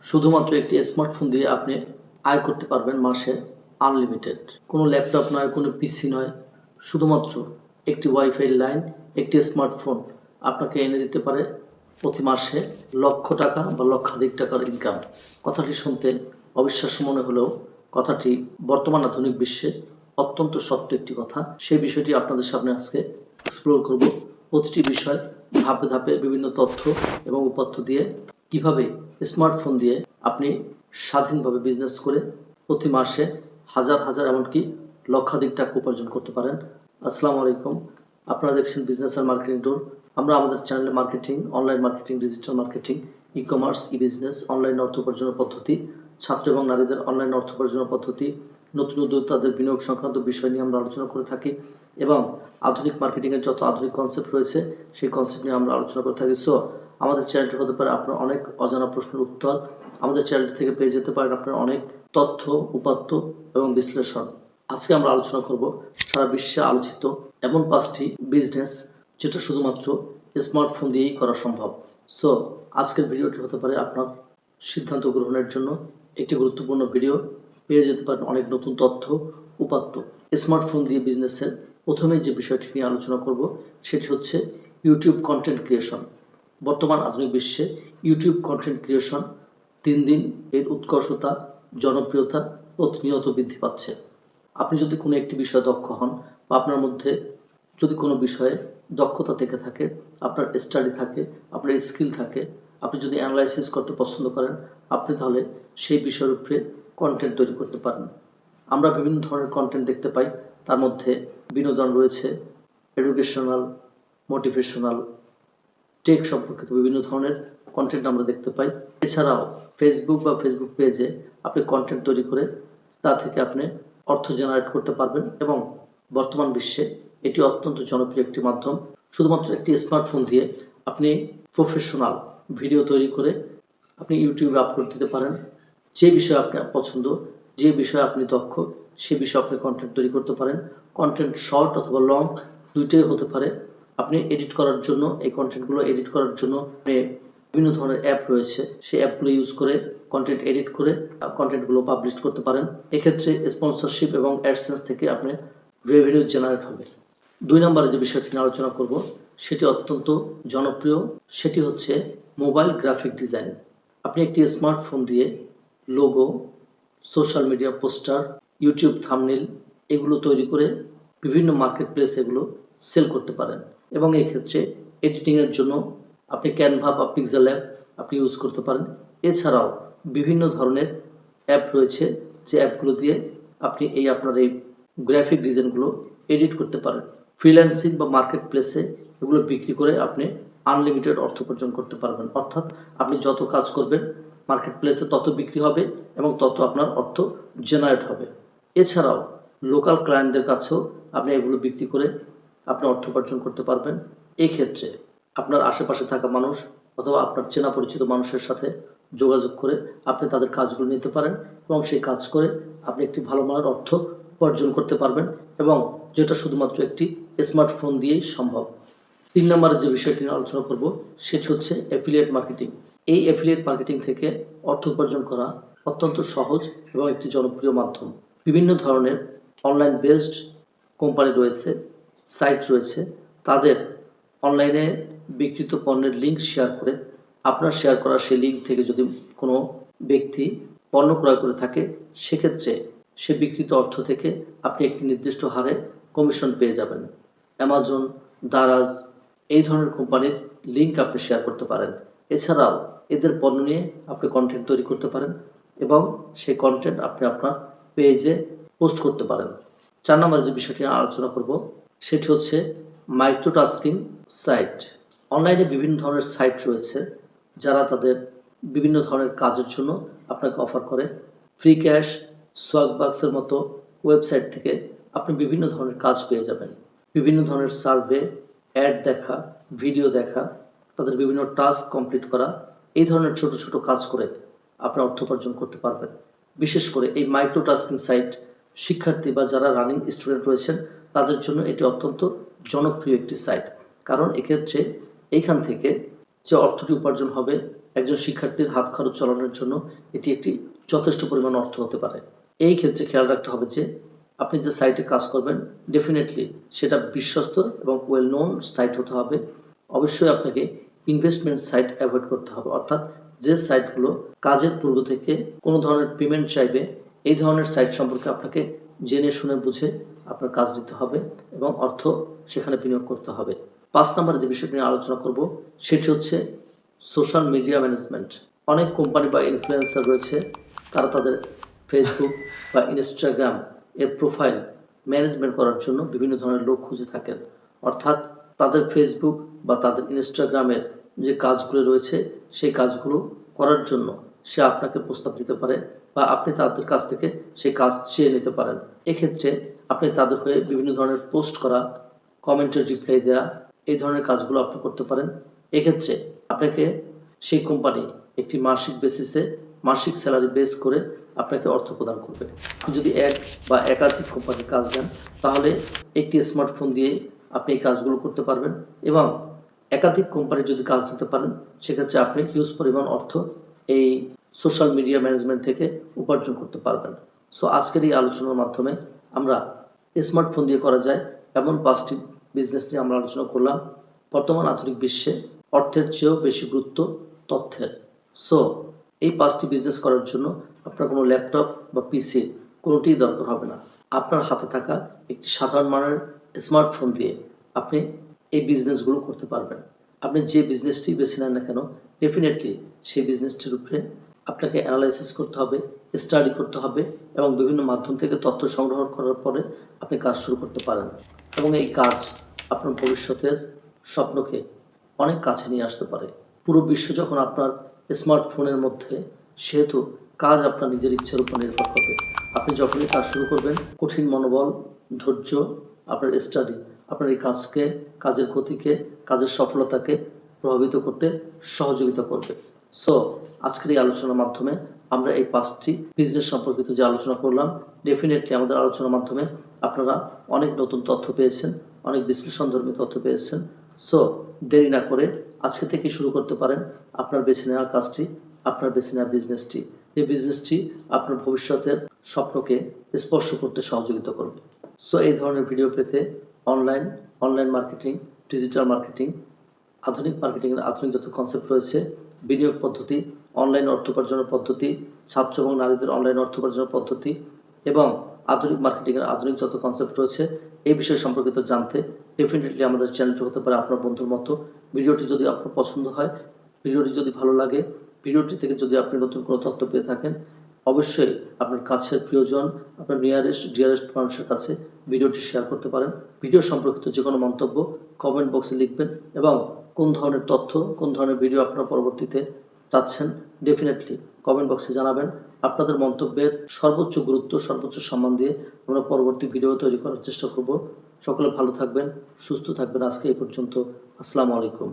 শুধুমাত্র একটি স্মার্টফোন দিয়ে আপনি আয় করতে পারবেন মাসে আনলিমিটেড। কোনো ল্যাপটপ নয়, কোনো পিসি নয়, শুধুমাত্র একটি ওয়াইফাই লাইন, একটি স্মার্টফোন আপনাকে এনে দিতে পারে প্রতি মাসে লক্ষ টাকা বা লক্ষাধিক টাকার ইনকাম। কথাটি শুনতে অবিশ্বাস্য মনে হলেও কথাটি বর্তমান আধুনিক বিশ্বে অত্যন্ত সত্য একটি কথা। সেই বিষয়টি আপনাদের সামনে আজকে এক্সপ্লোর করব। প্রতিটি বিষয় ধাপে ধাপে বিভিন্ন তথ্য এবং উপাত্ত দিয়ে কিভাবে স্মার্টফোন দিয়ে আপনি স্বাধীনভাবে বিজনেস করে প্রতি মাসে হাজার হাজার এমনকি লক্ষাধিক টাকা উপার্জন করতে পারেন। আসসালামু আলাইকুম, আপনারা দেখছেন বিজনেস আর মার্কেটিং টুর। আমরা আমাদের চ্যানেলে marketing, online marketing, digital marketing, e commerce, e business, online অর্থ উপার্জনের পদ্ধতি, ছাত্র এবং নারীদের অনলাইন অর্থ উপার্জনের পদ্ধতি, নতুন উদ্যোক্তাদের বিনিয়োগ সংক্রান্ত বিষয় নিয়ে আমরা আলোচনা করে থাকি এবং আধুনিক মার্কেটিংয়ের যত আধুনিক কনসেপ্ট রয়েছে সেই কনসেপ্ট নিয়ে আমরা আলোচনা করে থাকি। সো আমাদের চ্যানেলটি হতে পারে আপনার অনেক অজানা প্রশ্নের উত্তর। আমাদের চ্যানেলটি থেকে পেয়ে যেতে পারেন আপনার অনেক তথ্য, উপাত্ত এবং বিশ্লেষণ। আজকে আমরা আলোচনা করব সারা বিশ্বে আলোচিত এমন 5টি বিজনেস যেটা শুধুমাত্র স্মার্টফোন দিয়েই করা সম্ভব। সো আজকের ভিডিওটি হতে পারে আপনার সিদ্ধান্ত গ্রহণের জন্য একটি গুরুত্বপূর্ণ ভিডিও। পেয়ে যেতে পারেন অনেক নতুন তথ্য, উপাত্ত। স্মার্টফোন দিয়ে বিজনেসের প্রথমে যে বিষয়টি নিয়ে আলোচনা করব সেটি হচ্ছে ইউটিউব কন্টেন্ট ক্রিয়েশন। বর্তমান আধুনিক বিশ্বে ইউটিউব কন্টেন্ট ক্রিয়েশন দিন দিন এর উৎকর্ষতা, জনপ্রিয়তা প্রতিনিয়ত বৃদ্ধি পাচ্ছে। আপনি যদি কোনো একটি বিষয়ে দক্ষ হন বা আপনার মধ্যে যদি কোনো বিষয়ে দক্ষতা থেকে থাকে, আপনার স্টাডি থাকে, আপনার স্কিল থাকে, আপনি যদি অ্যানালাইসিস করতে পছন্দ করেন, আপনি তাহলে সেই বিষয়ের উপরে কন্টেন্ট তৈরি করতে পারেন। আমরা বিভিন্ন ধরনের কন্টেন্ট দেখতে পাই, তার মধ্যে বিনোদন রয়েছে, এডুকেশনাল, মোটিভেশনাল, টেক সম্পর্কিত বিভিন্ন ধরনের কন্টেন্ট আমরা দেখতে পাই। এছাড়াও ফেসবুক বা ফেসবুক পেজে আপনি কন্টেন্ট তৈরি করে তা থেকে আপনি অর্থ জেনারেট করতে পারবেন এবং বর্তমান বিশ্বে এটি অত্যন্ত জনপ্রিয় একটি মাধ্যম। শুধুমাত্র একটি স্মার্টফোন দিয়ে আপনি প্রফেশনাল ভিডিও তৈরি করে আপনি ইউটিউবে আপলোড দিতে পারেন। যে বিষয়ে আপনার পছন্দ, যে বিষয়ে আপনি দক্ষ, সে বিষয়ে আপনি কন্টেন্ট তৈরি করতে পারেন। কন্টেন্ট শর্ট অথবা লং দুইটাই হতে পারে। আপনি এডিট করার জন্য, এই কন্টেন্টগুলো এডিট করার জন্য বিভিন্ন ধরনের অ্যাপ রয়েছে, সেই অ্যাপগুলো ইউজ করে কন্টেন্ট এডিট করে কন্টেন্টগুলো পাবলিশ করতে পারেন। এক্ষেত্রে স্পন্সরশিপ এবং অ্যাডসেন্স থেকে আপনি রেভিনিউ জেনারেট হবে। 2 নম্বরে যে বিষয়টি নিয়ে আলোচনা করব সেটি অত্যন্ত জনপ্রিয়, সেটি হচ্ছে মোবাইল গ্রাফিক ডিজাইন। আপনি একটি স্মার্টফোন দিয়ে logo, social media poster, YouTube thumbnail এগুলো তৈরি করে বিভিন্ন মার্কেট প্লেস এগুলো সেল করতে পারেন এবং এই ক্ষেত্রে এডিটিংয়ের জন্য আপনি ক্যানভা বা পিক্সেল অ্যাপ আপনি ইউজ করতে পারেন। এছাড়াও বিভিন্ন ধরনের অ্যাপ রয়েছে যে অ্যাপগুলো দিয়ে আপনি আপনার এই গ্রাফিক ডিজাইনগুলো এডিট করতে পারেন। ফ্রিল্যান্সিং বা মার্কেট প্লেসে এগুলো বিক্রি করে আপনি আনলিমিটেড অর্থ উপার্জন করতে পারবেন। অর্থাৎ আপনি যত কাজ করবেন মার্কেট প্লেসে তত বিক্রি হবে এবং তত আপনার অর্থ জেনারেট হবে। এছাড়াও লোকাল ক্লায়েন্টদের কাছেও আপনি এগুলো বিক্রি করে আপনি অর্থ উপার্জন করতে পারবেন। এই ক্ষেত্রে আপনার আশেপাশে থাকা মানুষ অথবা আপনার চেনা পরিচিত মানুষের সাথে যোগাযোগ করে আপনি তাদের কাজগুলো নিতে পারেন এবং সেই কাজ করে আপনি একটি ভালো মানের অর্থ উপার্জন করতে পারবেন এবং যেটা শুধুমাত্র একটি স্মার্টফোন দিয়েই সম্ভব। 3 নম্বরে যে বিষয়টি নিয়ে আলোচনা করব সেটি হচ্ছে অ্যাফিলিয়েট মার্কেটিং। এই অ্যাফিলিয়েট মার্কেটিং থেকে অর্থ উপার্জন করা অত্যন্ত সহজ এবং একটি জনপ্রিয় মাধ্যম। বিভিন্ন ধরনের অনলাইন বেসড কোম্পানি রয়েছে, সাইট রয়েছে, তাদের অনলাইনে বিক্রিত পণ্যের লিঙ্ক শেয়ার করে আপনার শেয়ার করা সেই লিঙ্ক থেকে যদি কোনো ব্যক্তি পণ্য ক্রয় করে থাকে, সেক্ষেত্রে সে বিক্রিত অর্থ থেকে আপনি একটি নির্দিষ্ট হারে কমিশন পেয়ে যাবেন। অ্যামাজন, দারাজ এই ধরনের কোম্পানির লিঙ্ক আপনি শেয়ার করতে পারেন। এছাড়াও এদের পণ্য নিয়ে আপনি কন্টেন্ট তৈরি করতে পারেন এবং সেই কন্টেন্ট আপনি আপনার পেজে পোস্ট করতে পারেন। 4 নম্বরে যে বিষয়টি আলোচনা করব সেটি হচ্ছে মাইক্রোটাস্কিং সাইট। অনলাইনে বিভিন্ন ধরনের সাইট রয়েছে যারা তাদের বিভিন্ন ধরনের কাজের জন্য আপনাকে অফার করে। ফ্রি ক্যাশ, সোয়াগবাক্সের মতো ওয়েবসাইট থেকে আপনি বিভিন্ন ধরনের কাজ পেয়ে যাবেন। বিভিন্ন ধরনের সার্ভে, অ্যাড দেখা, ভিডিও দেখা, তাদের বিভিন্ন টাস্ক কমপ্লিট করা, এই ধরনের ছোট ছোট কাজ করে আপনি অর্থ উপার্জন করতে পারবেন। বিশেষ করে এই মাইক্রোটাস্কিং সাইট শিক্ষার্থী বা যারা রানিং স্টুডেন্ট রয়েছেন তাদের জন্য এটি অত্যন্ত জনপ্রিয় একটি সাইট। কারণ এক্ষেত্রে এইখান থেকে যে অর্থটি উপার্জন হবে একজন শিক্ষার্থীর হাত খরচ চালানোর জন্য এটি একটি যথেষ্ট পরিমাণ অর্থ হতে পারে। এই ক্ষেত্রে খেয়াল রাখতে হবে যে আপনি যে সাইটে কাজ করবেন ডেফিনেটলি সেটা বিশ্বস্ত এবং ওয়েল নোন সাইট হতে হবে। অবশ্যই আপনাকে ইনভেস্টমেন্ট সাইট অ্যাভয়েড করতে হবে, অর্থাৎ যে সাইটগুলো কাজের পূর্ব থেকে কোনো ধরনের পেমেন্ট চাইবে এই ধরনের সাইট সম্পর্কে আপনাকে জেনে শুনে বুঝে আপনার কাজ দিতে হবে এবং অর্থ সেখানে বিনিয়োগ করতে হবে। 5 নম্বরে যে বিষয়টি নিয়ে আলোচনা করব সেটি হচ্ছে সোশ্যাল মিডিয়া ম্যানেজমেন্ট। অনেক কোম্পানি বা ইনফ্লুয়েন্সার রয়েছে, তারা তাদের ফেসবুক বা ইনস্টাগ্রাম এর প্রোফাইল ম্যানেজমেন্ট করার জন্য বিভিন্ন ধরনের লোক খুঁজে থাকেন। অর্থাৎ তাদের ফেসবুক বা তাদের ইনস্টাগ্রামের যে কাজগুলো রয়েছে সেই কাজগুলো করার জন্য সে আপনাকে প্রস্তাব দিতে পারে বা আপনি তাদের কাছ থেকে সেই কাজ চেয়ে নিতে পারেন। এক্ষেত্রে আপনি তাদের হয়ে বিভিন্ন ধরনের পোস্ট করা, কমেন্টের রিপ্লাই দেওয়া, এই ধরনের কাজগুলো আপনি করতে পারেন। এক্ষেত্রে আপনাকে সেই কোম্পানি একটি মাসিক বেসিসে মাসিক স্যালারি বেস করে আপনাকে অর্থ প্রদান করবে। আপনি যদি এক বা একাধিক কোম্পানির কাজ দেন তাহলে একটি স্মার্টফোন দিয়ে আপনি এই কাজগুলো করতে পারবেন এবং একাধিক কোম্পানির যদি কাজ দিতে পারেন সেক্ষেত্রে আপনি হিউজ পরিমাণ অর্থ এই সোশ্যাল মিডিয়া ম্যানেজমেন্ট থেকে উপার্জন করতে পারবেন। সো আজকের এই আলোচনার মাধ্যমে আমরা স্মার্টফোন দিয়ে করা যায় এমন 5টি বিজনেস নিয়ে আমরা আলোচনা করলাম। বর্তমান আধুনিক বিশ্বে অর্থের চেয়েও বেশি গুরুত্ব তথ্যের। সো এই 5টি বিজনেস করার জন্য আপনার কোনো ল্যাপটপ বা পিসি কোনোটিই দরকার হবে না। আপনার হাতে থাকা একটি সাধারণ মানের স্মার্টফোন দিয়ে আপনি এই বিজনেসগুলো করতে পারবেন। আপনি যে বিজনেসটি বেছে নেন না কেন ডেফিনেটলি সেই বিজনেসটির উপরে আপনাকে অ্যানালাইসিস করতে হবে, স্টাডি করতে হবে এবং বিভিন্ন মাধ্যম থেকে তথ্য সংগ্রহ করার পরে আপনি কাজ শুরু করতে পারেন এবং এই কাজ আপনার ভবিষ্যতের স্বপ্নকে অনেক কাছে নিয়ে আসতে পারে। পুরো বিশ্ব যখন আপনার স্মার্টফোনের মধ্যে, সেহেতু কাজ আপনার নিজের ইচ্ছার উপর নির্ভর করবে। আপনি যখনই কাজ শুরু করবেন কঠিন মনোবল, ধৈর্য, আপনার স্টাডি আপনার এই কাজকে, কাজের গতিকে, কাজের সফলতাকে প্রভাবিত করতে সহযোগিতা করবে। সো আজকের এই আলোচনার মাধ্যমে আমরা এই 5টি বিজনেস সম্পর্কিত যে আলোচনা করলাম ডেফিনেটলি আমাদের আলোচনার মাধ্যমে আপনারা অনেক নতুন তথ্য পেয়েছেন, অনেক বিশ্লেষণধর্মী তথ্য পেয়েছেন। সো দেরি না করে আজকে থেকে শুরু করতে পারেন আপনার বেছে নেওয়া কাজটি, আপনার বেছে নেওয়া বিজনেসটি। এই বিজনেসটি আপনার ভবিষ্যতের স্বপ্নকে স্পর্শ করতে সহযোগিতা করবে। সো এই ধরনের ভিডিও পেতে অনলাইন মার্কেটিং, ডিজিটাল মার্কেটিং, আধুনিক মার্কেটিংয়ের আধুনিক যত কনসেপ্ট রয়েছে, বিনিয়োগ পদ্ধতি, অনলাইন অর্থ উপার্জনের পদ্ধতি, ছাত্র এবং নারীদের অনলাইন অর্থ উপার্জনের পদ্ধতি এবং আধুনিক মার্কেটিংয়ের আধুনিক যত কনসেপ্ট রয়েছে এই বিষয় সম্পর্কিত জানতে ডেফিনেটলি আমাদের চ্যানেলটি হতে পারে আপনার বন্ধুর মতো। ভিডিওটি যদি আপনার পছন্দ হয়, ভিডিওটি যদি ভালো লাগে, ভিডিওটি থেকে যদি আপনি নতুন কোনো তথ্য পেয়ে থাকেন অবশ্যই আপনার কাছের প্রিয়জন, আপনার ডিয়ারেস্ট মানুষের কাছে ভিডিওটি শেয়ার করতে পারেন। ভিডিও সম্পর্কিত যে কোনো মন্তব্য কমেন্ট বক্সে লিখবেন এবং কোন ধরনের তথ্য, কোন ধরনের ভিডিও আপনারা পরবর্তীতে চাচ্ছেন ডেফিনেটলি কমেন্ট বক্সে জানাবেন। আপনাদের মন্তব্যের সর্বোচ্চ গুরুত্ব, সর্বোচ্চ সম্মান দিয়ে আমরা পরবর্তী ভিডিও তৈরি করার চেষ্টা করব। সকলে ভালো থাকবেন, সুস্থ থাকবেন। আজকে এই পর্যন্ত। আসসালামু আলাইকুম।